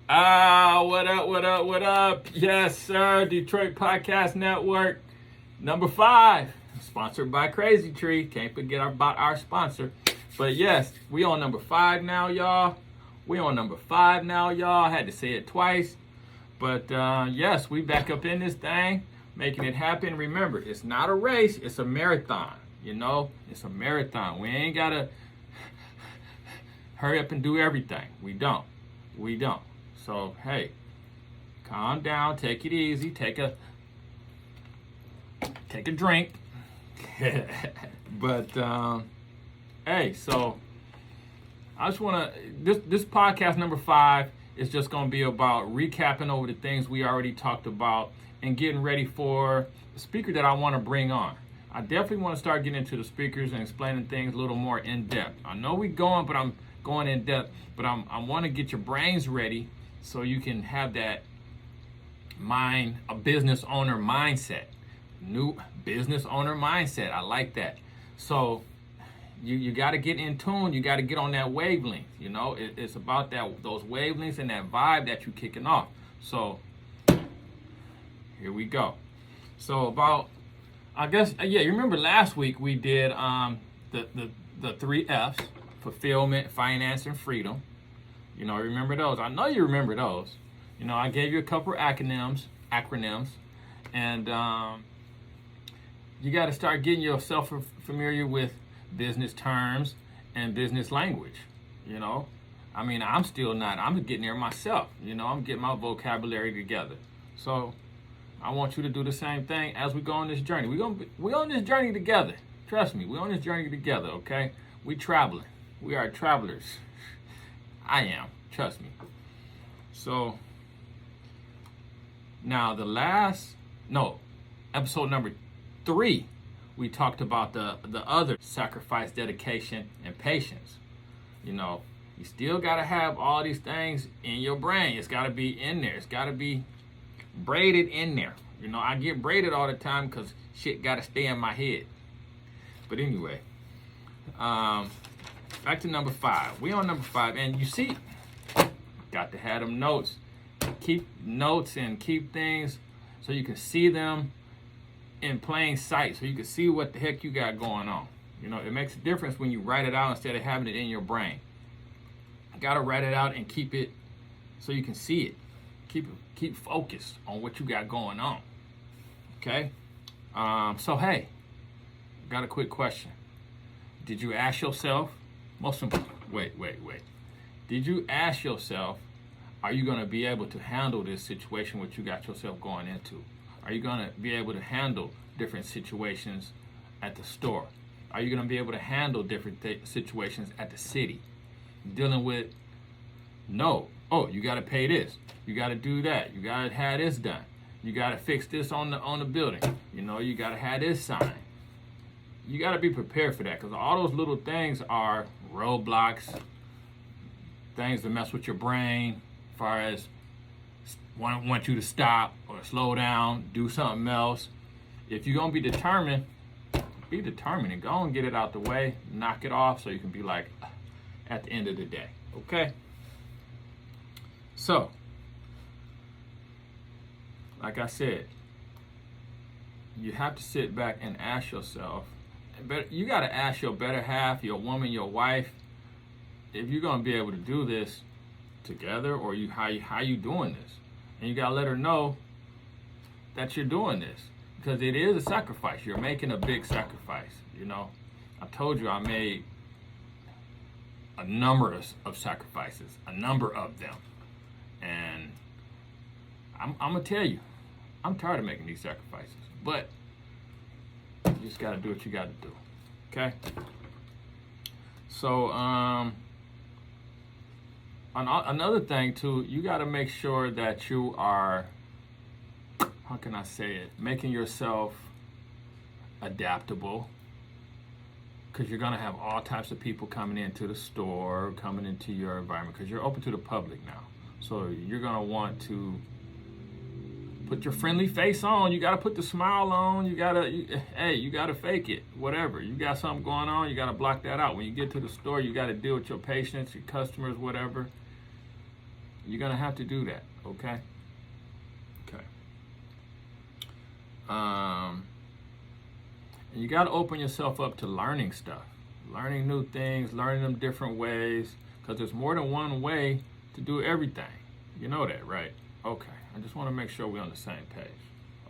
What up, what up, what up? Yes, sir. Detroit Podcast Network, number 5, sponsored by Crazy Tree. Can't forget about our sponsor. But yes, we on number 5 now, y'all. I had to say it twice. But yes, we back up in this thing, making it happen. Remember, it's not a race, it's a marathon. You know, it's a marathon. We ain't got to hurry up and do everything. We don't. So, hey, calm down, take it easy, take a drink. But, hey, so I just want to, this podcast number 5 is just going to be about recapping over the things we already talked about and getting ready for the speaker that I want to bring on. I definitely want to start getting into the speakers and explaining things a little more in depth. I know we're going, but I'm going in depth, but I want to get your brains ready so you can have that a business owner mindset. New business owner mindset. I like that. So you got to get in tune. You got to get on that wavelength. You know, it's about those wavelengths and that vibe that you're kicking off. So here we go. So you remember last week we did the 3 F's: fulfillment, finance, and freedom. You know, remember those? I know you remember those. You know, I gave you a couple of acronyms, and you got to start getting yourself familiar with business terms and business language. You know, I mean, I'm getting there myself. You know, I'm getting my vocabulary together. So I want you to do the same thing as we go on this journey. We on this journey together. Trust me, we're on this journey together, okay? We traveling. We are travelers. I am. Trust me. So now episode number 3, we talked about the other sacrifice, dedication, and patience. You know, you still got to have all these things in your brain. It's got to be in there. It's got to be braided in there. You know, I get braided all the time because shit got to stay in my head. But anyway, back to number 5. We on number 5, and you see, got to have them notes. Keep notes and keep things so you can see them in plain sight, so you can see what the heck you got going on. You know, it makes a difference when you write it out instead of having it in your brain. You got to write it out and keep it so you can see it. Keep focused on what you got going on. Okay? So hey, got a quick question. Did you ask yourself, wait. Did you ask yourself, are you going to be able to handle this situation what you got yourself going into? Are you going to be able to handle different situations at the store? Are you going to be able to handle different situations at the city? Dealing with, you got to pay this. You got to do that. You got to have this done. You got to fix this on the building. You know, you got to have this sign. You got to be prepared for that, because all those little things are roadblocks, things that mess with your brain as far as want you to stop or slow down, do something else. If you're going to be determined and go and get it out the way, knock it off so you can be like at the end of the day. Okay? So, like I said, you have to sit back and ask yourself, you got to ask your better half, your woman, your wife, if you're going to be able to do this together, or how you doing this. And you got to let her know that you're doing this, because it is a sacrifice. You're making a big sacrifice. You know, I told you I made a number of sacrifices, a number of them. And I'm going to tell you, I'm tired of making these sacrifices. But you just got to do what you got to do. Okay? So, another thing too, you got to make sure that you are, how can I say it, making yourself adaptable, because you're going to have all types of people coming into the store, coming into your environment, because you're open to the public now. So you're going to want to put your friendly face on. You got to put the smile on. You got to fake it, whatever. You got something going on, you got to block that out. When you get to the store, you got to deal with your patients, your customers, whatever. You're gonna have to do that, okay? Okay. And you gotta open yourself up to learning stuff, learning new things, learning them different ways, because there's more than one way to do everything. You know that, right? Okay. I just want to make sure we're on the same page.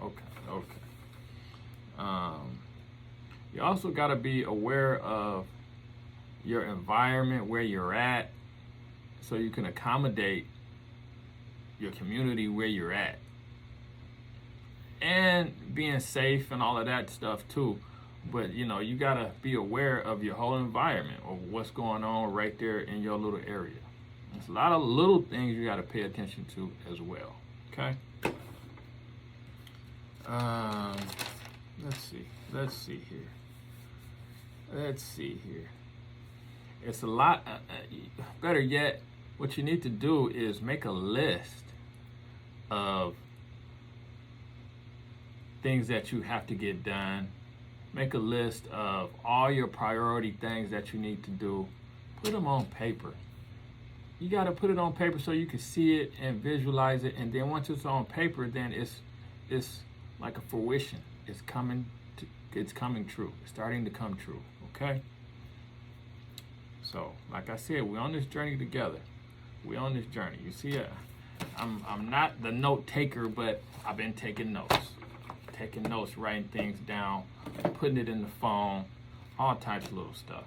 Okay. You also got to be aware of your environment, where you're at, so you can accommodate your community where you're at. And being safe and all of that stuff too. But you got to be aware of your whole environment, or what's going on right there in your little area. There's a lot of little things you got to pay attention to as well. Okay. Let's see here. It's a lot. Better yet, what you need to do is make a list of things that you have to get done. Make a list of all your priority things that you need to do. Put them on paper. You got to put it on paper so you can see it and visualize it. And then once it's on paper, then it's like a fruition. It's coming true. It's starting to come true. Okay. So, like I said, we're on this journey together. We're on this journey. You see, I'm not the note taker, but I've been taking notes. Writing things down, putting it in the phone, all types of little stuff.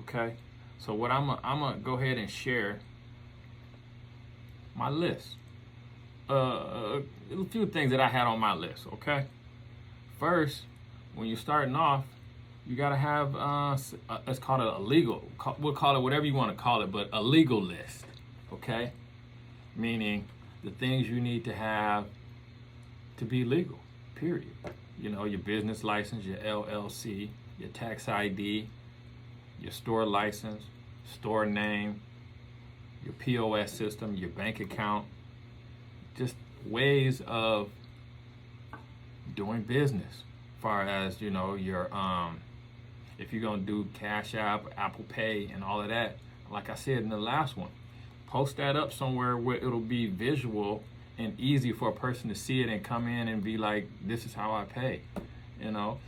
Okay. So what I'm gonna go ahead and share my list. A few things that I had on my list. Okay. First, when you're starting off, you gotta have let's call it a legal. We'll call it whatever you want to call it, but a legal list. Okay. Meaning the things you need to have to be legal. Period. Your business license, your LLC, your tax ID, your store license, store name, your POS system, your bank account. Just ways of doing business. As far as your if you're gonna do Cash App, Apple Pay, and all of that. Like I said in the last one, post that up somewhere where it'll be visual and easy for a person to see it and come in and be like, this is how I pay, and all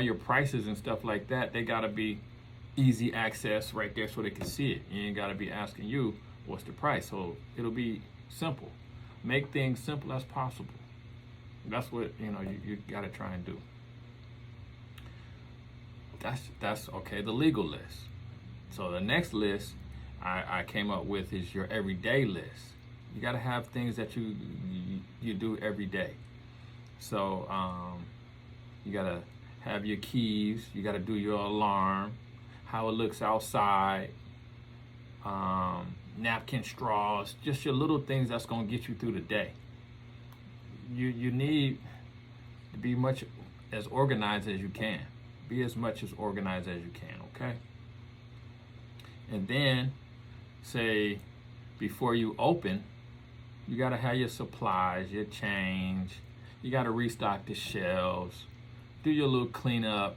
your prices and stuff like that, they gotta be easy access right there so they can see it. You ain't gotta be asking you what's the price. So it'll be simple. Make things simple as possible. That's what you gotta try and do. That's okay. The legal list. So the next list I came up with is your everyday list. You got to have things that you do every day. So you got to have your keys. You got to do your alarm, how it looks outside, napkin straws, just your little things that's going to get you through the day. You need to be much as organized as you can. Be as much as organized as you can, okay? And then, say, before you open, you got to have your supplies, your change. You got to restock the shelves, do your little cleanup,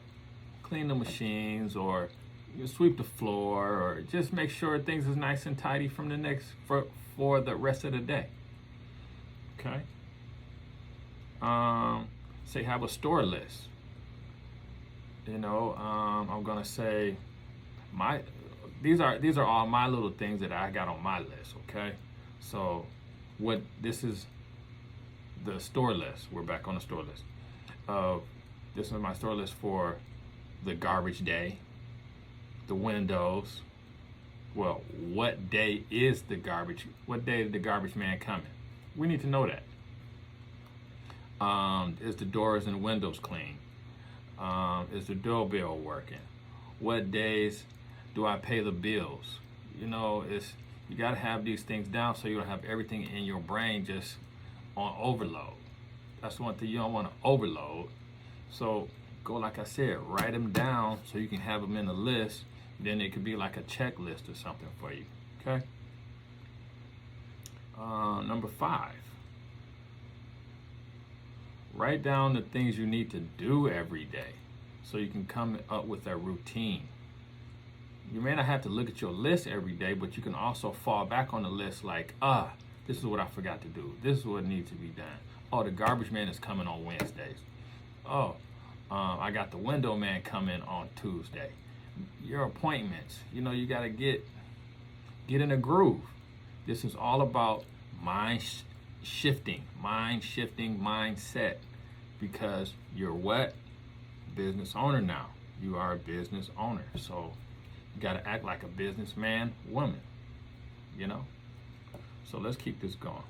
clean the machines, or you sweep the floor, or just make sure things is nice and tidy from the next for the rest of the day. Okay. Say have a store list. I'm gonna say these are all my little things that I got on my list. Okay. So this is the store list. We're back on the store list. This is my store list for the garbage day, the windows. Well, what day is the garbage? What day is the garbage man coming? We need to know that. Is the doors and windows clean? Is the doorbell working? What days do I pay the bills? You got to have these things down so you don't have everything in your brain just on overload. That's one thing you don't want to overload. So go, like I said, write them down so you can have them in a list. Then it could be like a checklist or something for you. Okay. Number 5. Write down the things you need to do every day so you can come up with a routine. You may not have to look at your list every day, but you can also fall back on the list like, This is what I forgot to do. This is what needs to be done. Oh, the garbage man is coming on Wednesdays. Oh, I got the window man coming on Tuesday. Your appointments, you got to get in a groove. This is all about shifting, mindset. Because you're what? Business owner now. You are a business owner. So you got to act like a businessman, woman. So let's keep this going.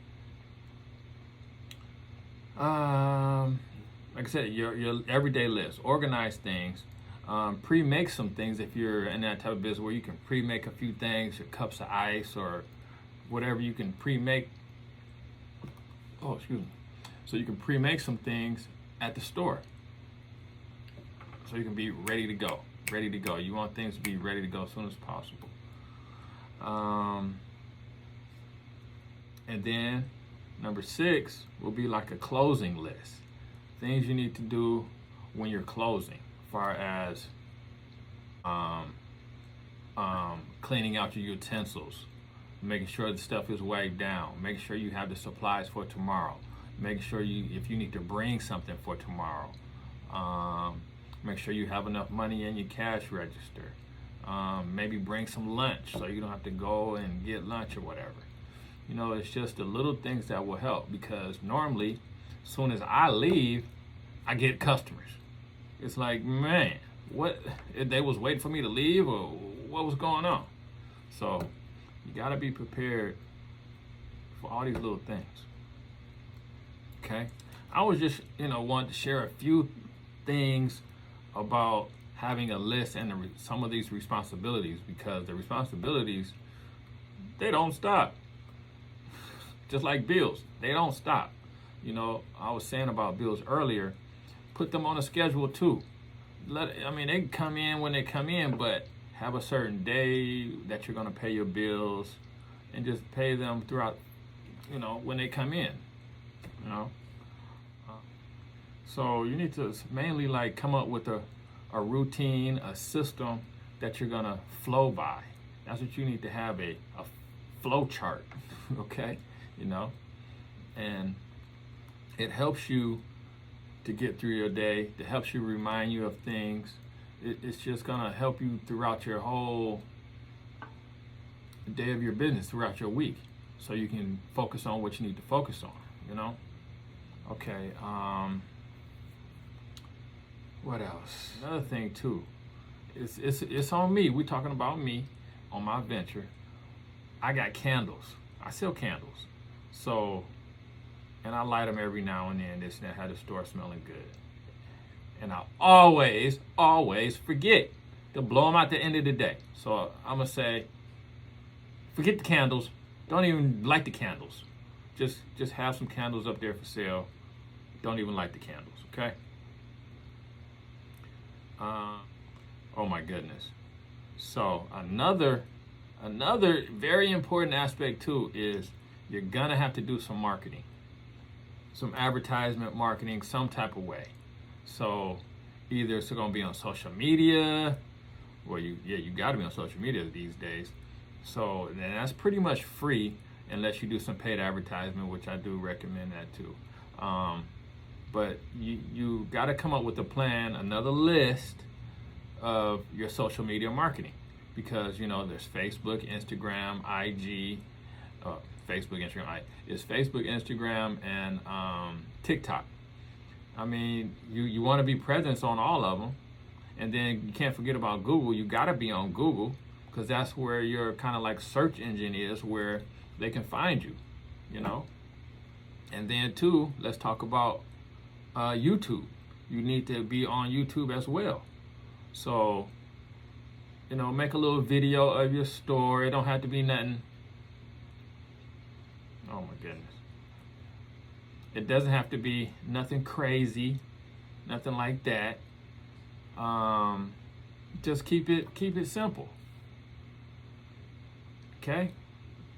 Like I said, your everyday list. Organize things. Pre-make some things if you're in that type of business where you can pre-make a few things, your cups of ice or whatever you can pre-make. Oh, excuse me. So you can pre-make some things at the store. So you can be ready to go. You want things to be ready to go as soon as possible. And then number 6 will be like a closing list. Things you need to do when you're closing, as far as cleaning out your utensils, making sure the stuff is weighed down, making sure you have the supplies for tomorrow, making sure if you need to bring something for tomorrow, make sure you have enough money in your cash register, maybe bring some lunch so you don't have to go and get lunch or whatever. It's just the little things that will help, because normally as soon as I leave, I get customers. It's like, man, what? They was waiting for me to leave, or what was going on? So you got to be prepared for all these little things. Okay? I was just, wanting to share a few things about having a list and some of these responsibilities, because the responsibilities, they don't stop. Just like bills, they don't stop. I was saying about bills earlier, put them on a schedule too. They can come in when they come in, but have a certain day that you're going to pay your bills, and just pay them throughout, when they come in, So you need to mainly come up with a routine, a system that you're going to flow by. That's what you need to have, a flow chart, okay? And it helps you to get through your day. It helps you remind you of things. It's just going to help you throughout your whole day of your business, throughout your week, so you can focus on what you need to focus on, Okay, what else? Another thing too, it's on me. We're talking about me on my venture. I got candles. I sell candles. So, and I light them every now and then, this and that, have the store smelling good. And I always forget to blow them out at the end of the day. So I'm going to say, forget the candles. Don't even light the candles. Just have some candles up there for sale. Don't even light the candles, okay? Oh my goodness. So another very important aspect too is you're gonna have to do some marketing, some advertisement marketing, some type of way. So either it's gonna be on social media, well, you gotta be on social media these days. So then that's pretty much free unless you do some paid advertisement, which I do recommend that too. But you got to come up with a plan, another list of your social media marketing, because there's Facebook, Instagram, IG, Facebook, Instagram, and TikTok. You want to be present on all of them, and then you can't forget about Google. You got to be on Google, because that's where your kind of like search engine is, where they can find you, And then too, let's talk about YouTube. You need to be on YouTube as well. So, make a little video of your store. It don't have to be nothing. Oh my goodness. It doesn't have to be nothing crazy, nothing like that. Just keep it simple. Okay?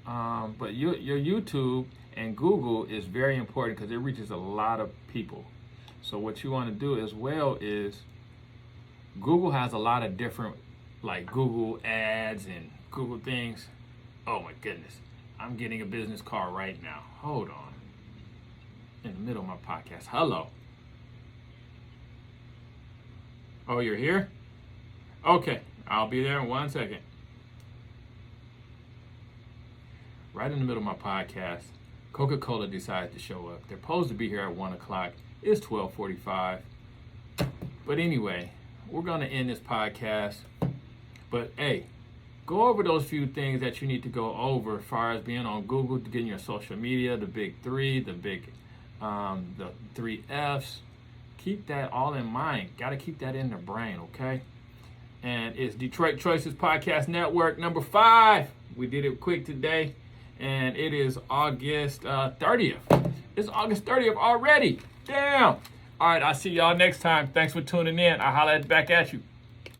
But your YouTube and Google is very important because it reaches a lot of people. So what you want to do as well is, Google has a lot of different, like Google ads and Google things. Oh my goodness. I'm getting a business call right now. Hold on. In the middle of my podcast. Hello. Oh, you're here? Okay, I'll be there in 1 second. Right in the middle of my podcast, Coca-Cola decided to show up. They're supposed to be here at 1 o'clock. It's 12:45. But anyway, we're going to end this podcast. But hey, go over those few things that you need to go over as far as being on Google, getting your social media, the big three, the 3 F's. Keep that all in mind. Got to keep that in the brain, okay? And it's Detroit Choices Podcast Network number 5. We did it quick today, and it is August 30th. It's August 30th already. Damn. All right, I'll see y'all next time. Thanks for tuning in. I'll holler back at you.